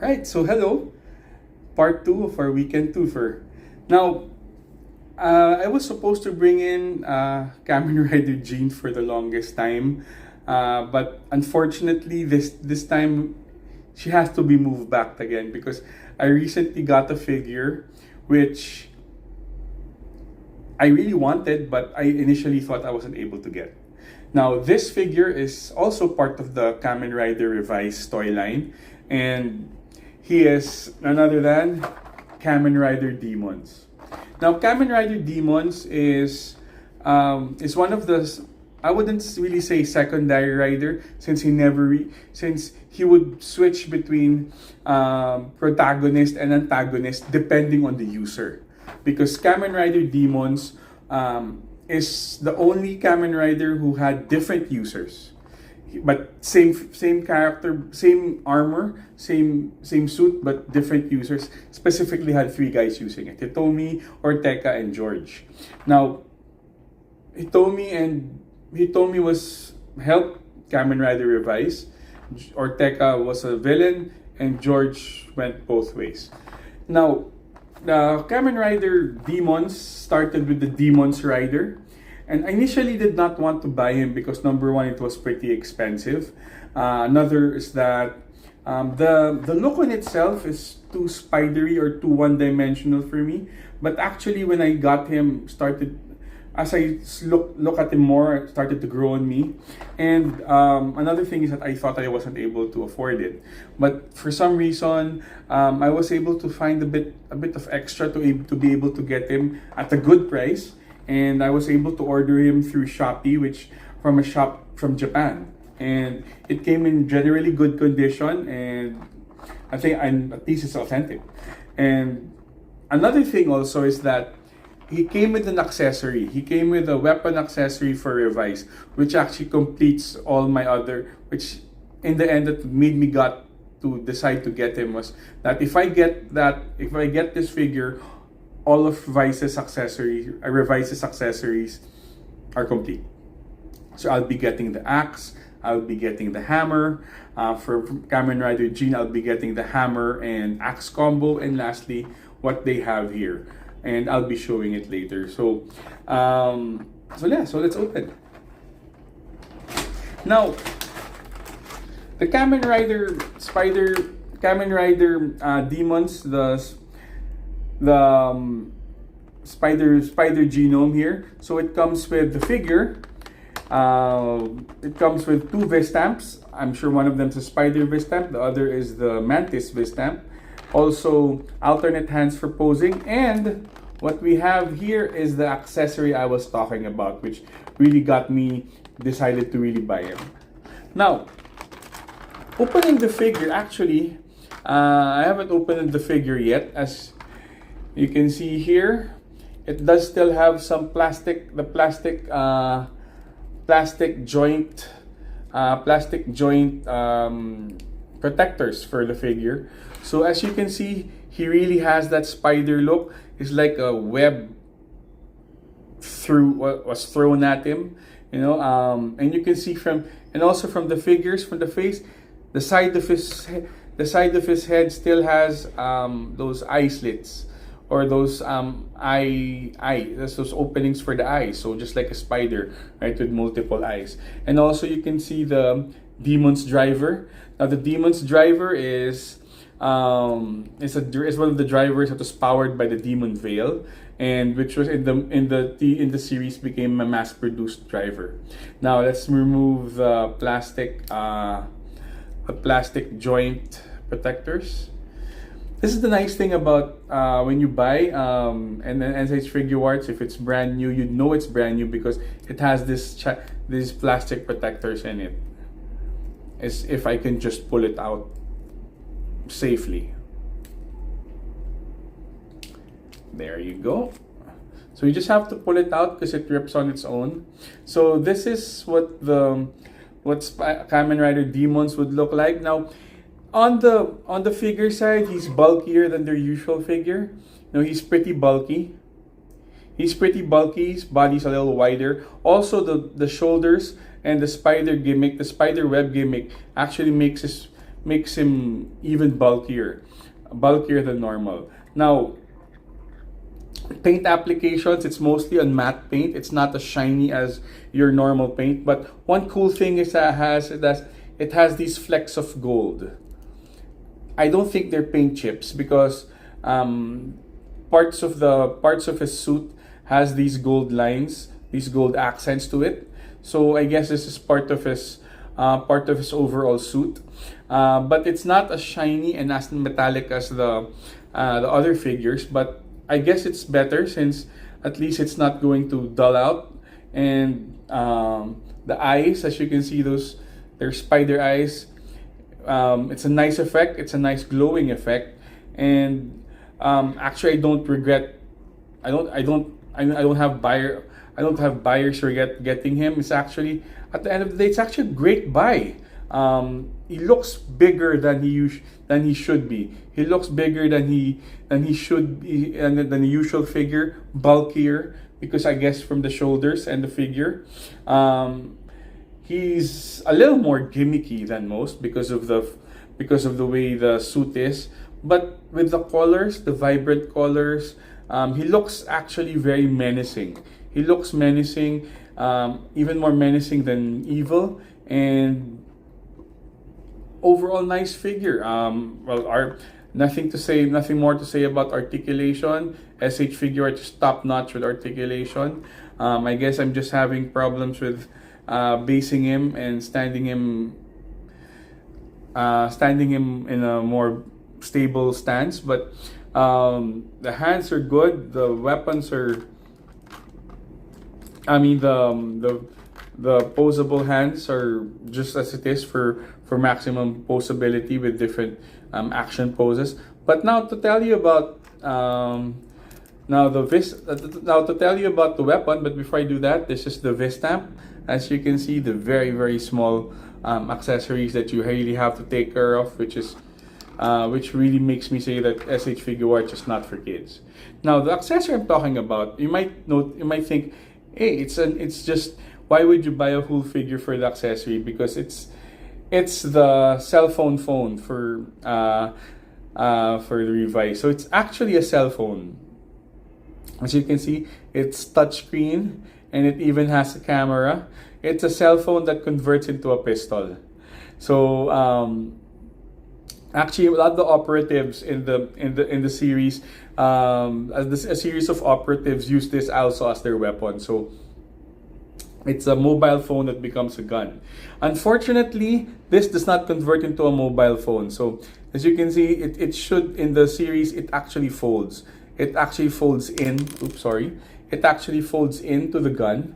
Right, so hello, part two of our weekend twofer. Now, I was supposed to bring in Kamen Rider Jean for the longest time, but unfortunately, this time she has to be moved back again because I recently got a figure which I really wanted, but I initially thought I wasn't able to get. Now, this figure is also part of the Kamen Rider Revice toy line, and he is none other than Kamen Rider Demons. Now, Kamen Rider Demons is one of the, I wouldn't really say secondary rider, since since he would switch between protagonist and antagonist depending on the user, because Kamen Rider Demons is the only Kamen Rider who had different users, but same character, same armor, same suit, but different users. Specifically, had three guys using it: Hitomi, Ortega, and George. Now, Hitomi was helped Kamen Rider Revice. Ortega was a villain, and George went both ways. Now, the Kamen Rider Demons started with the Demons Rider, and I initially did not want to buy him because number one, it was pretty expensive. Another is that the look on itself is too spidery or too one-dimensional for me. But actually, when I got him, as I look at him more, it started to grow on me. And another thing is that I thought I wasn't able to afford it, but for some reason, I was able to find a bit of extra to be able to get him at a good price, and I was able to order him through Shopee, which from a shop from Japan, and it came in generally good condition, and I think at least it's authentic. And another thing also is that he came with an accessory. He came with a weapon accessory for Revice, which actually completes all my other, which in the end that made me got to decide to get him, was that if I get this figure, all of Revice's accessories are complete. So I'll be getting the axe, I'll be getting the hammer. For Kamen Rider Jean, I'll be getting the hammer and axe combo, and lastly, what they have here, and I'll be showing it later. So let's open. Now, the Kamen Rider Demons, the spider genome here. So it comes with the figure. It comes with two vis stamps. I'm sure one of them is a spider vis stamp, the other is the mantis vis stamp. Also, alternate hands for posing, and what we have here is the accessory I was talking about, which really got me decided to really buy him. Now, opening the figure, actually, I haven't opened the figure yet. As you can see here, it does still have some plastic joint protectors for the figure. So as you can see, he really has that spider look. It's like a web was thrown at him, and you can see also from the figures, from the face, the side of his head still has those eye slits, or those that's those openings for the eyes. So just like a spider, right, with multiple eyes. And also you can see the Demon's driver. Now the Demon's driver is one of the drivers that was powered by the Demon Veil, and which was in the series became a mass-produced driver. Now let's remove the plastic joint protectors. This is the nice thing about when you buy and then SH Figure Arts, if it's brand new, you'd know it's brand new because it has these plastic protectors in it. As if I can just pull it out safely. There you go. So you just have to pull it out because it rips on its own. So this is what Kamen Rider Demons would look like. Now, on the figure side, he's bulkier than their usual figure. He's pretty bulky. His body's a little wider. Also, the shoulders and the spider web gimmick actually makes makes him even bulkier than normal. Now, paint applications, it's mostly on matte paint. It's not as shiny as your normal paint. But one cool thing is that it has these flecks of gold. I don't think they're paint chips because parts of his suit has these gold lines, these gold accents to it. So I guess this is part of his overall suit. But it's not as shiny and as metallic as the other figures. But I guess it's better since at least it's not going to dull out. And the eyes, as you can see, they're spider eyes. It's a nice effect. It's a nice glowing effect. And actually, I don't regret. I don't have buyers regret getting him. It's actually, at the end of the day, it's actually a great buy. He looks bigger than he should be. He looks bigger than he should be, and than the usual figure, bulkier because I guess from the shoulders and the figure. He's a little more gimmicky than most because of the way the suit is. But with the colors, the vibrant colors, he looks actually very menacing. He looks menacing, even more menacing than evil, and overall nice figure. Nothing more to say about articulation. SH Figure Art is top notch with articulation. I guess I'm just having problems with basing him and standing him in a more stable stance. But the hands are good. The weapons are. I mean the posable hands are just as it is for maximum posability with different action poses. But now to tell you about the weapon. But before I do that, this is the Vistamp. As you can see, the very, very small accessories that you really have to take care of, which really makes me say that SH Figure Art is not for kids. Now, the accessory I'm talking about, you might think, hey, it's just, why would you buy a whole figure for the accessory? Because it's the cell phone for the Revice. So it's actually a cell phone. As you can see, it's touchscreen and it even has a camera. It's a cell phone that converts into a pistol. So actually, a lot of the operatives in the series, a series of operatives use this also as their weapon. So it's a mobile phone that becomes a gun. Unfortunately, this does not convert into a mobile phone. So as you can see, it should, in the series, it actually folds. It actually folds in. Oops, sorry. It actually folds into the gun.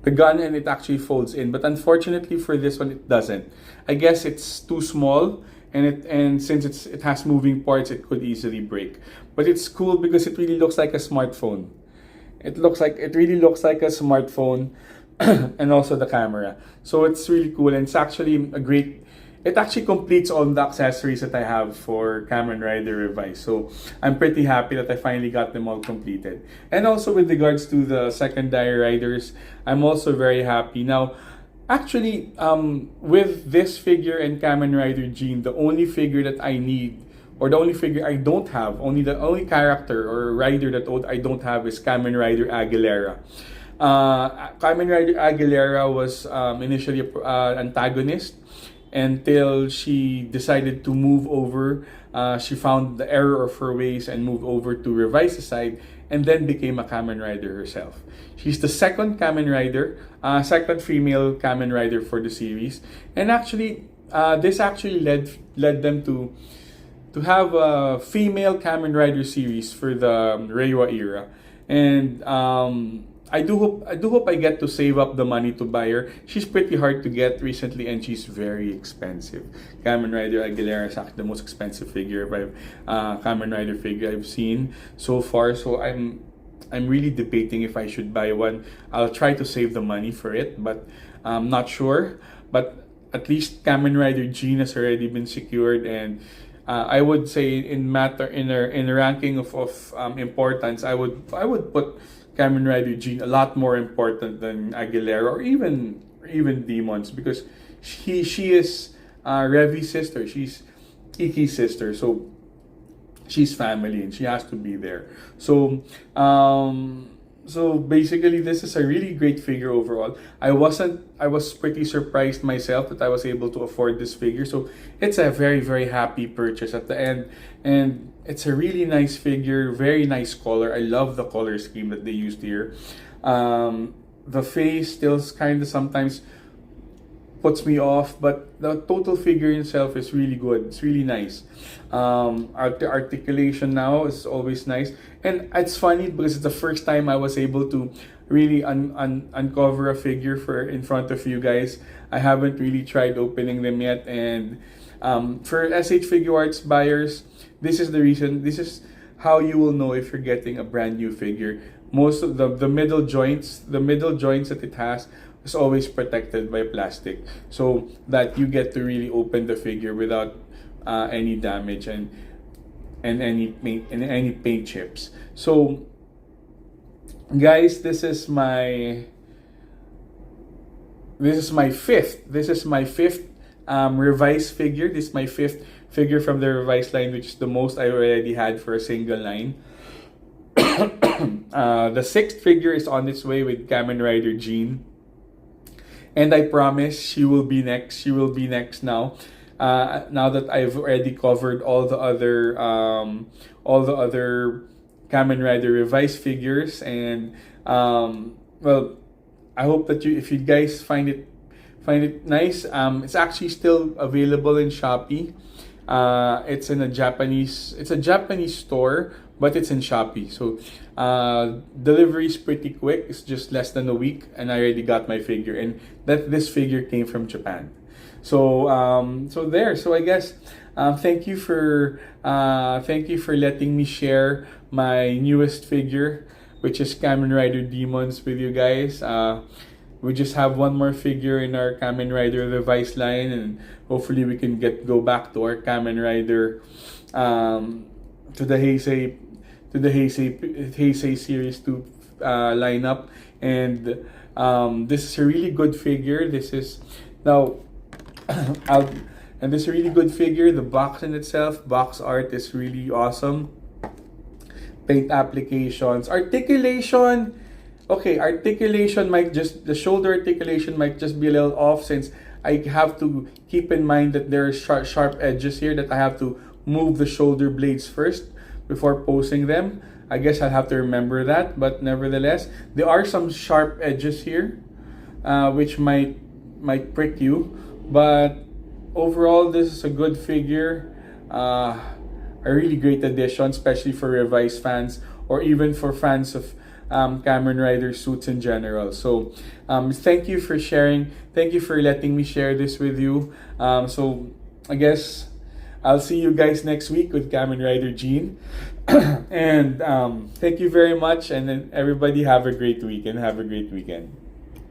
And it actually folds in. But unfortunately for this one, it doesn't. I guess it's too small, and since it has moving parts, it could easily break. But it's cool because it really looks like a smartphone. It really looks like a smartphone, and also the camera. So it's really cool, and it's actually it actually completes all the accessories that I have for Kamen Rider Revice. So I'm pretty happy that I finally got them all completed. And also with regards to the secondary riders, I'm also very happy. Now, actually, with this figure and Kamen Rider Gene, the only figure that I need, or the only figure I don't have, the only character or rider that I don't have is Kamen Rider Aguilera. Kamen Rider Aguilera was initially an antagonist until she decided to move over. She found the error of her ways and moved over to Revice's side, and then became a Kamen Rider herself. She's the second Kamen Rider, second female Kamen Rider for the series, and actually, this actually led them to have a female Kamen Rider series for the Reiwa era, and I do hope I get to save up the money to buy her. She's pretty hard to get recently, and she's very expensive. Kamen Rider Aguilera is actually the most expensive Kamen Rider figure I've seen so far. So I'm really debating if I should buy one. I'll try to save the money for it, but I'm not sure. But at least Kamen Rider Gene has already been secured, and I would say in a ranking of importance, I would put Kamen Rider Gene a lot more important than Aguilera or even Demons, because she is Revi's sister. She's Iki's sister. So she's family and she has to be there. So basically, this is a really great figure overall. I was pretty surprised myself that I was able to afford this figure. So it's a very, very happy purchase at the end. And it's a really nice figure, very nice color. I love the color scheme that they used here. The face still kind of sometimes puts me off, but the total figure itself is really good. It's really nice. Articulation now is always nice, and it's funny because it's the first time I was able to really uncover a figure for in front of you guys. I haven't really tried opening them yet, and for SH Figure Arts buyers, this is the reason. This is how you will know if you're getting a brand new figure. Most of the middle joints that it has is always protected by plastic, so that you get to really open the figure without any damage and any paint chips. So guys, this is my fifth Revice figure. This is my fifth figure from the Revice line, which is the most I already had for a single line. The sixth figure is on its way with Kamen Rider Jean. And I promise she will be next. She will be next now. Now that I've already covered all the other Kamen Rider Revice figures, and well, I hope that if you guys find it nice. It's actually still available in Shopee. It's a Japanese store, but it's in Shopee. So delivery is pretty quick. It's just less than a week, and I already got my figure. And this figure came from Japan. So So I guess thank you for letting me share my newest figure, which is Kamen Rider Demons, with you guys. We just have one more figure in our Kamen Rider Revice line, and hopefully we can go back to our Kamen Rider to the Heisei Series 2 lineup. And this is a really good figure. This is now and this is a really good figure. The box in itself, box art is really awesome. Paint applications, articulation. Okay, articulation the shoulder articulation might just be a little off, since I have to keep in mind that there are sharp edges here that I have to move the shoulder blades first before posing them. I guess I'll have to remember that, but nevertheless, there are some sharp edges here, which might prick you. But overall, this is a good figure, a really great addition, especially for Revice fans, or even for fans of Kamen Rider suits in general. So thank you for sharing. Thank you for letting me share this with you. So I guess I'll see you guys next week with Kamen Rider Jean. And thank you very much. And then everybody have a great week and have a great weekend.